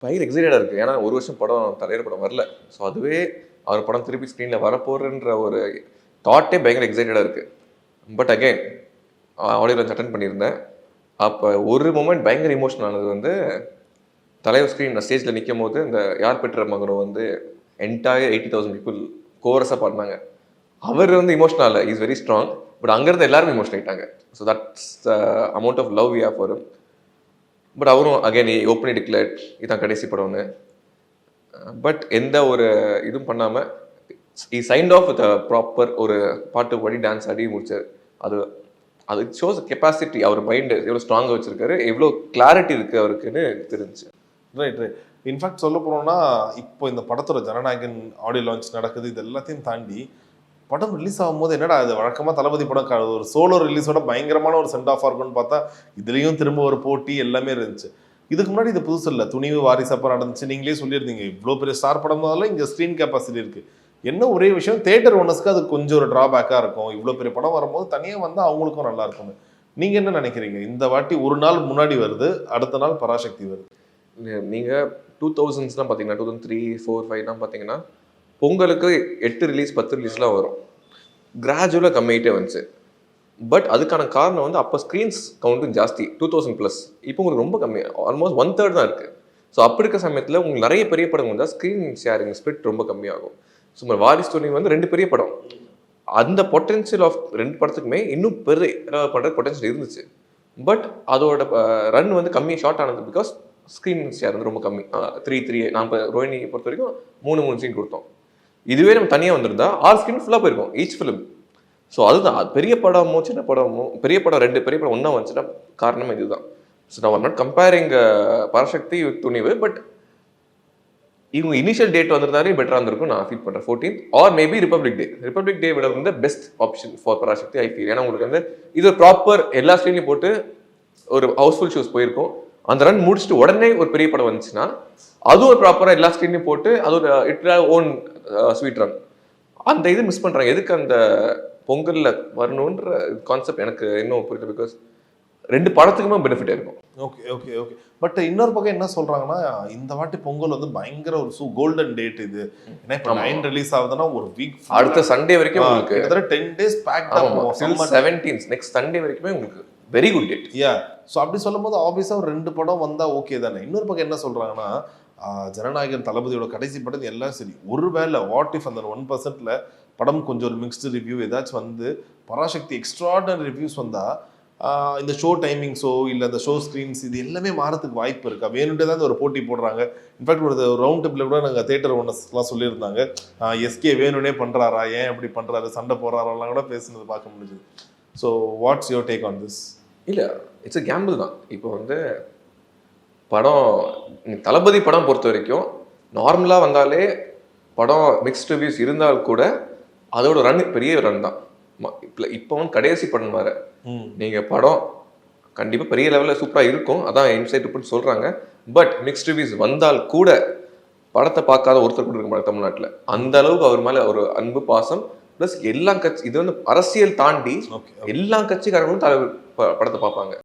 பயங்கர எக்ஸைட்டடாக இருக்குது. ஏன்னா ஒரு வருஷம் படம் தலைவர் படம் வரல. ஸோ அதுவே அவர் படம் திருப்பி ஸ்க்ரீனில் வரப்போகிறன்ற ஒரு தாட்டே பயங்கர எக்ஸைட்டடாக இருக்குது. But again audio launch attend பண்ணியிருந்தேன். அப்போ ஒரு மூமெண்ட் பயங்கர இமோஷனல் ஆனது வந்து தலைவர் ஸ்க்ரீன் ஸ்டேஜில் நிற்கும் போது இந்த யார் பெற்ற மகனோ வந்து என்டையர் 80,000 பீப்புள் கோரஸாக பாடினாங்க. அவர் வந்து இமோஷனல் இல்லை, இஸ் வெரி ஸ்ட்ராங். பட் அங்கேருந்து எல்லாருமே இமோஷனல் ஆகிட்டாங்க. So that's the amount of love we have for him. But அவரும் அகைன் ஓப்பனி டிக்ளேர்ட் இதான் கடைசி படம்னு. பட் எந்த ஒரு இதுவும் பண்ணாமல் சைன்ட் ஆஃப் வித் ப்ராப்பர் ஒரு பாட்டு பாடி டான்ஸ் ஆடி முடிச்சார். அது அது ஷோஸ் கெப்பாசிட்டி, அவர் மைண்டு எவ்வளோ ஸ்ட்ராங்காக வச்சுருக்காரு, எவ்வளோ கிளாரிட்டி இருக்குது அவருக்குன்னு தெரிஞ்சு. Right right. இன்ஃபேக்ட் சொல்ல போனோம்னா இப்போ இந்த படத்தோட ஜனநாயகன் ஆடியோ லான்ச் நடக்குது. இது எல்லாத்தையும் தாண்டி படம் ரிலீஸ் ஆகும்போது என்னடா அது வழக்கமாக தளபதி படம் ஒரு சோலோ ரிலீஸோட பயங்கரமான ஒரு சென்ட் ஆஃப் இருக்குன்னு பார்த்தா இதுலேயும் திரும்ப ஒரு போட்டி எல்லாமே இருந்துச்சு. இதுக்கு முன்னாடி இது புதுசு இல்லை, துணிவு வாரிசப்பா நடந்துச்சு. நீங்களே சொல்லியிருந்தீங்க இவ்வளோ பெரிய ஸ்டார் படம் தான் இங்கே ஸ்க்ரீன் கெப்பாசிட்டி இருக்குது. என்ன ஒரே விஷயம், தியேட்டர் ஓனர்ஸ்க்கு அது கொஞ்சம் ஒரு ட்ராபேக்காக இருக்கும். இவ்வளோ பெரிய படம் வரும்போது தனியாக வந்தால் அவங்களுக்கும் நல்லா இருக்கும். நீங்கள் என்ன நினைக்கிறீங்க? இந்த வாட்டி ஒரு நாள் முன்னாடி வருது, அடுத்த நாள் பராசக்தி வருது. நீங்கள் 2000s பார்த்தீங்கன்னா 2003, 4, 5 பார்த்தீங்கன்னா பொங்கலுக்கு 8 ரிலீஸ் 10 ரிலீஸ்லாம் வரும். கிராஜுவலாக கம்மியாகிட்டே வந்துச்சு. பட் அதுக்கான காரணம் வந்து அப்போ ஸ்க்ரீன்ஸ் கவுண்ட்டும் ஜாஸ்தி, 2000+. இப்போ உங்களுக்கு ரொம்ப கம்மி, ஆல்மோஸ்ட் 1/3 தான் இருக்குது. ஸோ அப்படி இருக்க சமயத்தில் உங்களுக்கு நிறைய பெரிய படம் வந்தால் ஸ்க்ரீன் ஷேரிங் ஸ்பிரிட் ரொம்ப கம்மியாகும். சும்மா வாரிஸ் துணி வந்து 2 பெரிய படம், அந்த பொட்டென்ஷியல் ஆஃப் 2 படத்துக்குமே இன்னும் பெரிய பண்ணுற பொட்டென்ஷியல் இருந்துச்சு. பட் அதோட ரன் வந்து கம்மியாக ஷார்ட் ஆனது பிகாஸ் ஸ்க்ரீன் ஷேர் வந்து ரொம்ப கம்மி. 3 நான் இப்போ ரோஹினி பொறுத்த வரைக்கும் 3 சீன் கொடுத்தோம். இதுவே நம்ம தனியாக வந்திருந்தா 6 ஸ்க்ரீன் ஃபுல்லாக போயிருக்கும் ஈச் ஃபிலிம். ஸோ அதுதான் பெரிய படமோ சின்ன படமோ, பெரிய படம் 2 பெரிய படம் ஒன்றா வந்துச்சுன்னா காரணம் இதுதான். ஸோ நான் not comparing Parasakthi with Thunivu, but இவங்க இனிஷியல் டேட் வந்திருந்தாலே பெட்டராக இருந்திருக்கும் நான் ஃபீல் பண்ணுறேன். 14th or maybe republic day விட வந்து best option for Parasakthi I feel. ஏன்னா உங்களுக்கு வந்து இது ப்ராப்பர் எல்லா ஸ்க்ரீன்லையும் போட்டு ஒரு ஹவுஸ்ஃபுல் ஷோஸ் போயிருக்கும். அந்த ரன் முடிச்சுட்டு உடனே ஒரு பெரிய படம் வந்துச்சுன்னா அதுவும் ஒரு ப்ராப்பராக எல்லா ஸ்க்ரீன்லையும் போட்டு அது ஒரு இட்ஸ் ஓன் ஸ்வீட் ரன். அந்த இது மிஸ் பண்ணுறாங்க. எதுக்கு அந்த பொங்கலில் வரணுன்ற கான்செப்ட் எனக்கு இன்னும் புரியல. பிகாஸ் 2 படத்துக்குமே பெனிஃபிட் இருக்கும். Okay okay okay. பட் இன்னொரு பக்கம் என்ன சொல்றாங்கன்னா, இந்த வாட்டி பொங்கல் வந்து பயங்கர ஒரு கோல்டன் டேட் இது. ஏன்னா இப்போ 9 ரிலீஸ் ஆகுதுன்னா ஒரு வீக் அடுத்த சண்டே வரைக்கும் உங்களுக்கு 10 days பேக்ட் அப். 17th நெக்ஸ்ட் சண்டே வரைக்குமே உங்களுக்கு வெரி குட் டேட். யா. ஸோ அப்படி சொல்லும் போது ஆப்வியஸாக ஒரு 2 படம் வந்தால் ஓகே தானே. இன்னொரு பக்கம் என்ன சொல்கிறாங்கன்னா, ஜனநாயகன் தளபதியோட கடைசி படம் எல்லாம் சரி, ஒருவேளை வாட் இஃப் அந்த 1%ல படம் கொஞ்சம் ஒரு மிக்ஸ்டு ரிவ்யூ ஏதாச்சும் வந்து பராசக்தி எக்ஸ்ட்ராடனரி ரிவ்யூஸ் வந்தால் இந்த ஷோ டைமிங்ஸோ இல்லை அந்த ஷோ ஸ்க்ரீன்ஸ் இது எல்லாமே மாறத்துக்கு வாய்ப்பு இருக்கா? வேணுன்ட்டே தான் ஒரு போட்டி போடுறாங்க. இன்ஃபேக்ட் ஒரு ரவுண்ட் டேபிளில் கூட நாங்கள் தியேட்டர் ஓனர்ஸ்லாம் சொல்லியிருந்தாங்க, எஸ்கே வேணும்னே பண்ணுறாரா, ஏன் எப்படி பண்ணுறாரு, சண்டை போடுறாரெல்லாம் கூட பேசுனது பார்க்க முடியுது. So what's your take on this? இல்லை, இட்ஸ் அ கேம்பிள் தான். இப்போ வந்து படம் தளபதி படம் பொறுத்த வரைக்கும் நார்மலாக வந்தாலே படம் மிக்ஸ்ட் ரிவ்யூஸ் இருந்தால் கூட அதோட ரன் பெரிய ரன் தான். இப்போ வந்து கடைசி படம் வேறு, நீங்கள் படம் கண்டிப்பாக பெரிய லெவலில் சூப்பராக இருக்கும், அதான் இன்சைட் ரிப்போர்ட் சொல்கிறாங்க. பட் மிக்ஸ்ட் ரிவ்யூஸ் வந்தால் கூட படத்தை பார்க்காத ஒருத்தர் கூட இருக்க மாட்டாங்க தமிழ்நாட்டில். அந்த அளவுக்கு அவர் மேலே ஒரு அன்பு பாசம் ப்ளஸ் எல்லா கட்சி, இது வந்து அரசியல் தாண்டி எல்லா கட்சிக்காரங்களும் படத்தை பார்ப்பாங்க.